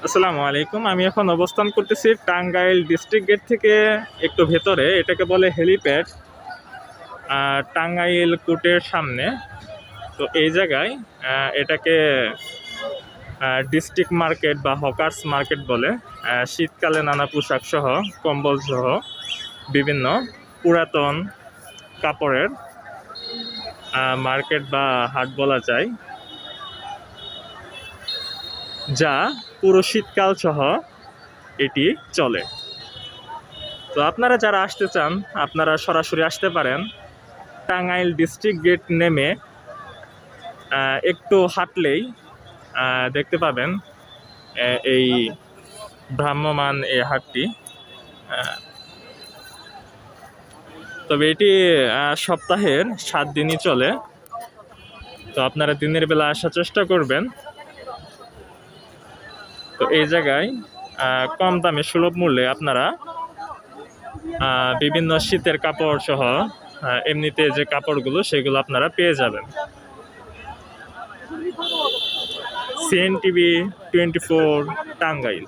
আসসালামু আলাইকুম। আমি এখন অবস্থান করতেছি টাঙ্গাইল ডিস্ট্রিক্ট গেট থেকে একটু ভেতরে। এটাকে বলে হেলিপ্যাড, টাঙ্গাইল কোর্টের সামনে। তো এই জায়গায় এটাকে ডিস্ট্রিক্ট মার্কেট বা হকার্স মার্কেট বলে। শীতকালে নানা পোশাক সহ, কম্বল সহ বিভিন্ন পুরাতন কাপড়ের মার্কেট বা হাট বলা যায়, যা পুরো শীতকাল সহ এটি চলে। তো আপনারা যারা আসতে চান, আপনারা সরাসরি আসতে পারেন। টাঙ্গাইল ডিস্ট্রিক্ট গেট নেমে একটু হাঁটলেই দেখতে পাবেন এই ভ্রাম্যমান এই হাটটি। তবে এটি সপ্তাহের 7 দিনই চলে। তো আপনারা দিনের বেলা আসার চেষ্টা করবেন। তো এই জায়গায় কম দামে সুলভ মূল্যে আপনারা বিভিন্ন শীতের কাপড় সহ এমনিতে যে কাপড়গুলো সেগুলো আপনারা পেয়ে যাবেন। CN TV 24 Tangail.